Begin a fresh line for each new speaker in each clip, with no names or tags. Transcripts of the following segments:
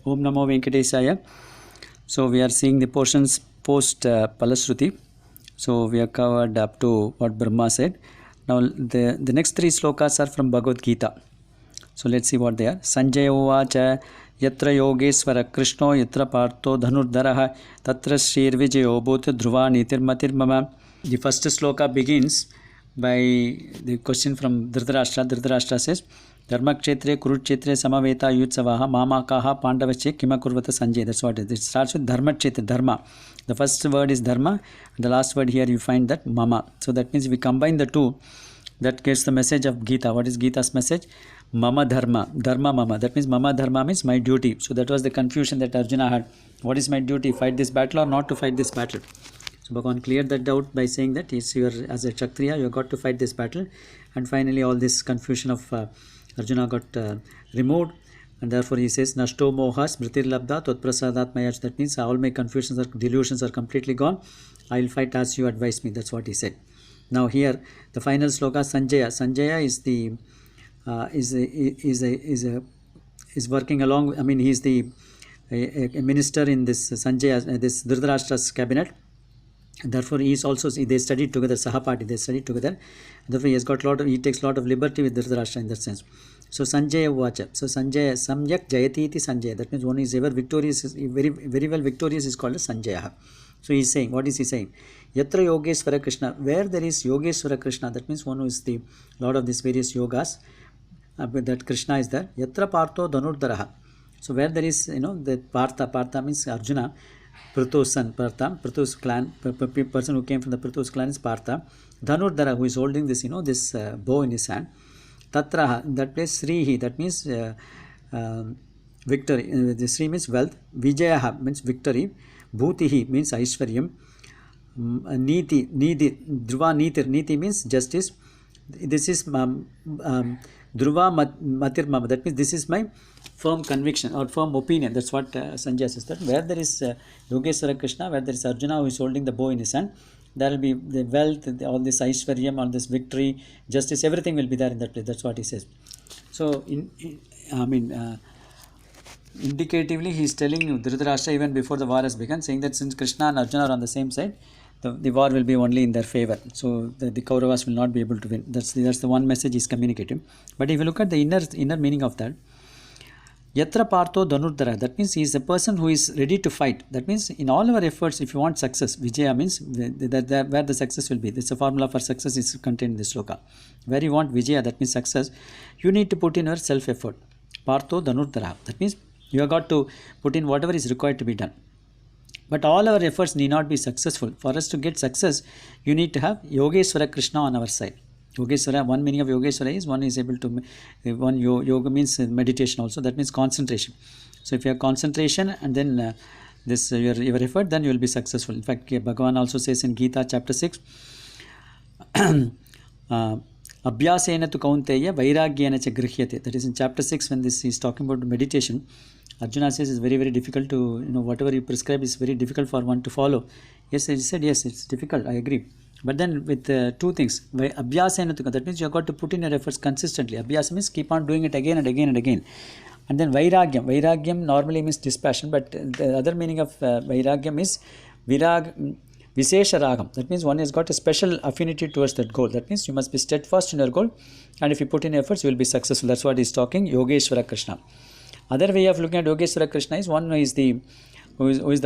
Om Namo Venkatesaya. So we are seeing the portions post phalasruthi. So we have covered up to what Brahma said. Now the next three slokas are from Bhagavad Gita. So let's see what they are. Sanjaya uvacha yatra yogeshwara krishno yatra partho dhanurdharaha tatra shrirvijayo bhuta dhruva nitirmatir mama. The first sloka begins by the question from Dhritarashtra. Dhritarashtra says, Dharmakshetre Kurukshetre Samaveta Yutsavaha Mamakaha Pandavache Kimakurvata Sanjay. That's what it is. It starts with Dharmakshetra, Dharma. The first word is Dharma, and the last word here you find that Mama. So that means we combine the two, that gets the message of Gita. What is Gita's message? Mama Dharma, Dharma Mama. That means Mama Dharma means my duty. So that was the confusion that Arjuna had. What is my duty? Fight this battle or not to fight this battle? So Bhagavan cleared that doubt by saying that as a Kshatriya, you have got to fight this battle. And finally all this confusion of Arjuna got removed, and therefore he says, Nashto mohas mritir labda totprasadat mayach. That means all my confusions or delusions are completely gone. I will fight as you advise me. That's what he said. Now here the final sloka, Sanjaya. Sanjaya is the is working along. I mean, he is the a minister in this Sanjaya, this Dhritarashtra's cabinet. And therefore he is also, they studied together, Sahapati, they studied together. Therefore he takes a lot of liberty with Dhritarashtra in that sense. So Sanjaya Vacha. So Sanjaya, Samyak Jayati iti Sanjaya. That means one is ever victorious, very, very well victorious is called as Sanjaya. So he is saying, what is he saying? Yatra Yogeshwara Krishna. Where there is Yogeshwara Krishna, that means one who is the Lord of these various yogas, that Krishna is there. Yatra Partho Dhanurdharaha. So where there is, the Partha means Arjuna, Prithu's son, Prithu's clan, person who came from the Prithu's clan is Partha. Dhanurdhara, who is holding this, this bow in his hand. Tatraha, that place Srihi, that means victory. The Sri means wealth. Vijayaha means victory. Bhutihi means Aishwaryam. Niti, Dhruva Nitir. Niti means justice. This is Dhruva Matir Mama. That means this is my firm conviction or firm opinion. That's what Sanjaya says. That where there is Yogeshwara Krishna, where there is Arjuna who is holding the bow in his hand, there will be the wealth, all this Aishwaryam, all this victory, justice, everything will be there in that place. That's what he says. So, indicatively he is telling Dhritarashtra even before the war has begun, saying that since Krishna and Arjuna are on the same side, the war will be only in their favor. So the Kauravas will not be able to win. That's the one message he is communicating. But if you look at the inner meaning of that, Yatra Partho Dhanurdhara, that means he is a person who is ready to fight. That means in all our efforts, if you want success, Vijaya means where the success will be. This is a formula for success is contained in this sloka. Where you want Vijaya, that means success, you need to put in your self-effort. Partho Dhanurdhara, that means you have got to put in whatever is required to be done. But all our efforts need not be successful. For us to get success, you need to have Yogeshwara Krishna on our side. Yogeshwara, one meaning of Yogeshwara is one is able to, yoga means meditation also, that means concentration. So if you have concentration and then your effort, then you will be successful. In fact, Bhagavan also says in Gita chapter 6, Abhyasena tu kaunteya vairagyena cha grihyate. That is in chapter 6 when this is talking about meditation. Arjuna says it's very, very difficult to, whatever you prescribe is very difficult for one to follow. Yes, he said, yes, it's difficult, I agree. But then with two things, Abhyasena, that means you have got to put in your efforts consistently. Abhyasa means keep on doing it again and again and again. And then Vairagyam normally means dispassion, but the other meaning of Vairagyam is Vishesha Ragam. That means one has got a special affinity towards that goal. That means you must be steadfast in your goal, and if you put in efforts, you will be successful. That's what he's talking, Yogeshwara Krishna. Other way of looking at Yogeshwara Krishna is one who is the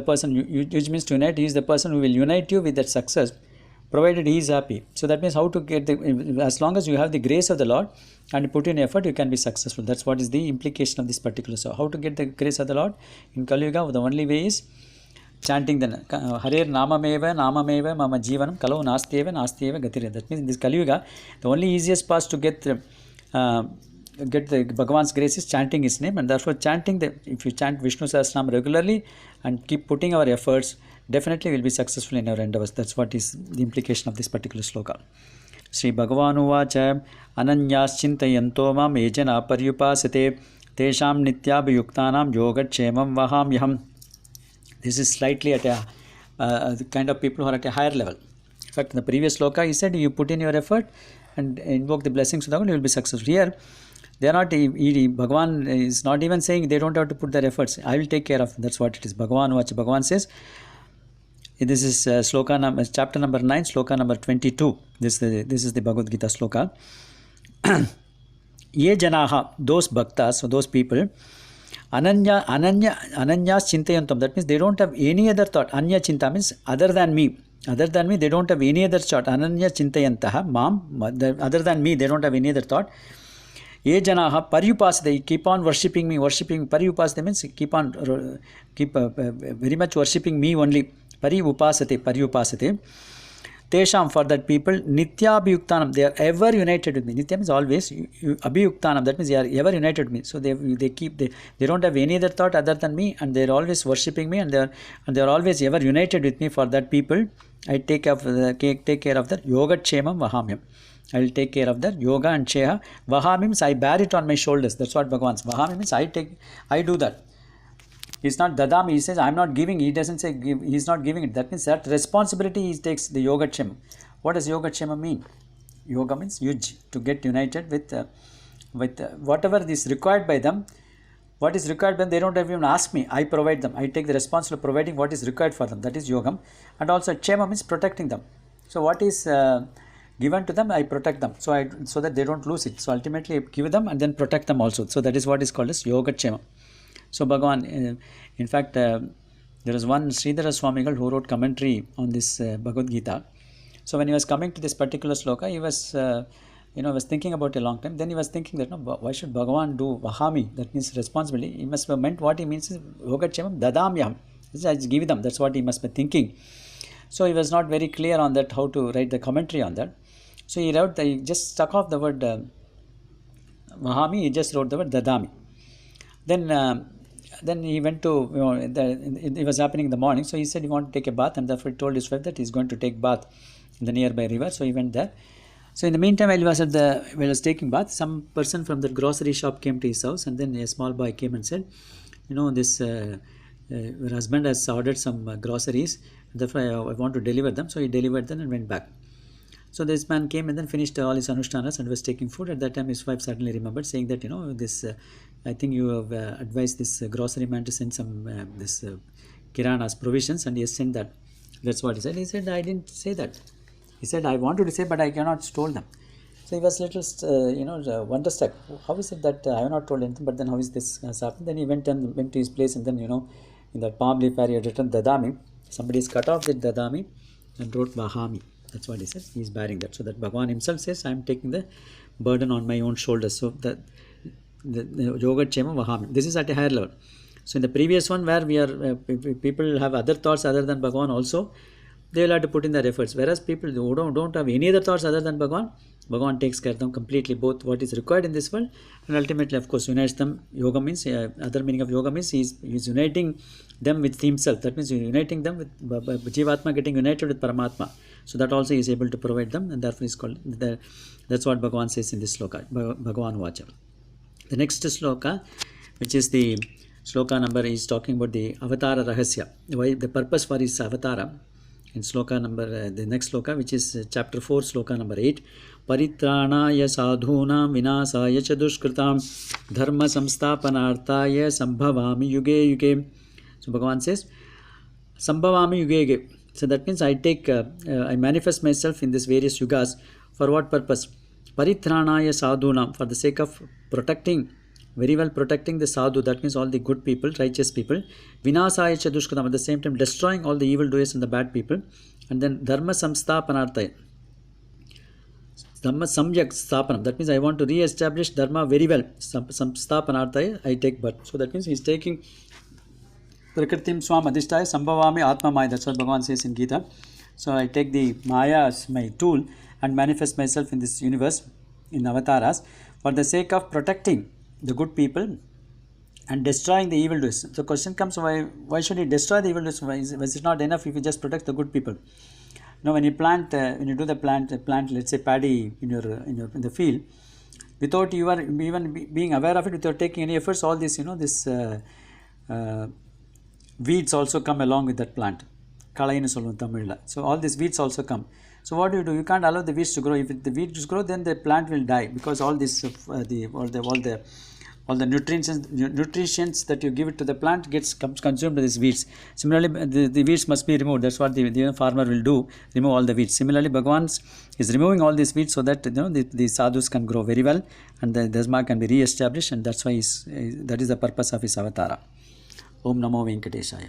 person, which means to unite. He is the person who will unite you with that success, provided he is happy. So that means how to get as long as you have the grace of the Lord and you put in effort, you can be successful. That's what is the implication of this particular. So how to get the grace of the Lord? In Kali Yuga, the only way is chanting the Harer Namameva Mama Jivanam Kalau Nasteva Gatiре. That means in this Kali Yuga, the only easiest path to get get the Bhagavan's grace is chanting his name, and therefore chanting if you chant Vishnu Sahasranamam regularly and keep putting our efforts, definitely we'll be successful in our endeavors. That's what is the implication of this particular sloka. Sri Bhagavan Ananyas-chintayanto mam ejana paryupasate tesham nityabhayuktanam yogatchemam vahamyaham. This is slightly at a the kind of people who are at a higher level. In fact, in the previous sloka, he said you put in your effort and invoke the blessings of the God, you will be successful. Here, they are not, Bhagavan is not even saying they don't have to put their efforts. I will take care of them. That's what it is. Bhagavan says, this is sloka chapter number 9, sloka number 22. This is the Bhagavad Gita sloka. Ye janaha, those bhaktas, so those people, Ananyas chintayantam, that means they don't have any other thought. Anya chinta means other than me. Other than me, they don't have any other thought. Ananya chintayantaha, other than me, they don't have any other thought. Ye janaha paryupasate, they keep on worshipping me. Paryupasate means keep very much worshipping me only. Paryupasate. Tesham, for that people, nitya abhiyuktanam, they are ever united with me. Nitya means always, abhiyuktanam, that means they are ever united with me. So they don't have any other thought other than me, and they are always worshipping me, and they are always ever united with me. For that people, I take care of that yogatchemam vahamyam. I will take care of that yoga and cheha. Vahami means I bear it on my shoulders. That's what Bhagavan's. Vahami means I do that. He's not dadami, he says I'm not giving. He doesn't say give, he's not giving it. That means that responsibility he takes, the yogatchema. What does yogatchema mean? Yoga means yuj, to get united with whatever is required by them. What is required by them, they don't even ask me. I provide them. I take the responsibility of providing what is required for them. That is yogam. And also chema means protecting them. So what is given to them, I protect them. So that they don't lose it. So ultimately I give them and then protect them also. So that is what is called as yogatchema. So Bhagavan, in fact, there is one Sridhara Swamigal who wrote commentary on this Bhagavad Gita. So when he was coming to this particular sloka, he was, was thinking about it a long time. Then he was thinking that, why should Bhagavan do vahami? That means responsibility. He must have meant what he means is yogatchemam dadamyam. I just give them. That's what he must be thinking. So he was not very clear on that, how to write the commentary on that. So he just stuck off the word vahami. He just wrote the word dadami. Then he went to, it was happening in the morning, so he said he wanted to take a bath, and therefore he told his wife that he's going to take bath in the nearby river, so he went there. So in the meantime, while he was taking bath, some person from the grocery shop came to his house, and then a small boy came and said, this your husband has ordered some groceries, therefore I want to deliver them. So he delivered them and went back. So this man came and then finished all his anushtanas and was taking food. At that time, his wife suddenly remembered, saying that, this, I think you have advised this grocery man to send some kiranas, provisions, and he has sent that. That's what he said. He said, I didn't say that. He said, I wanted to say, but I cannot told them. So he was a little, wonderstruck. How is it that I have not told anything, but then how is this has happened? Then he went to his place, and then, in that palm leaf where he had written dadami, somebody has cut off the dadami and wrote vahami. That's what he said. He is bearing that. So that Bhagavan himself says, I am taking the burden on my own shoulders. So the yogatchema vahami. This is at a higher level. So in the previous one, where we are, people have other thoughts other than Bhagavan also, they will have to put in their efforts. Whereas people who don't have any other thoughts other than Bhagavan, Bhagavan takes care of them completely, both what is required in this world and ultimately, of course, unites them. Yoga means, other meaning of yoga means he is uniting them with himself. That means uniting them with Jivatma getting united with Paramatma. So that also he is able to provide them, and therefore is called, that's what Bhagavan says in this sloka, Bhagavan Vacha. The next sloka, which is the sloka number, is talking about the Avatara Rahasya, why the purpose for his Avatara. In sloka number, the next sloka, which is chapter 4, sloka number 8, Paritranaya sadhunam vinasaya cha dushkritam dharma samstapanarthaya sambhavami yuge yuge. So Bhagavan says, Sambhavami yuge yuge. So that means I manifest myself in these various yugas. For what purpose? Paritranaya sadhunam, for the sake of protecting, very well protecting the sadhu, that means all the good people, righteous people. Vinasaya cha dushkritam, at the same time destroying all the evil doers and the bad people. And then dharma samstapanarthaya. Dhamma samyak stapanam. That means I want to re-establish dharma very well. Samstapanarthaya, I take birth. So that means he is taking Prakritim Swam Adhishtaya Sambhavami Atma Maya. That's what Bhagavan says in Gita. So I take the Maya as my tool and manifest myself in this universe in avatars. for the sake of protecting the good people and destroying the evildoers. The question comes, why should he destroy the evildoers? Was it not enough if you just protect the good people? Now, when you plant, when you do the plant, let's say paddy in the field, without you are even being aware of it, without taking any efforts, all this weeds also come along with that plant. Kalainu solluvom Tamizhla. So all these weeds also come. So what do? You can't allow the weeds to grow. If the weeds grow, then the plant will die, because all this all the nutrients that you give it to the plant comes consumed by these weeds. Similarly, the weeds must be removed. That's what the farmer will do, remove all the weeds. Similarly, Bhagavan is removing all these weeds so that the sadhus can grow very well and the dharma can be re-established, and that's why that is the purpose of his avatara. Om Namo Venkateshaya.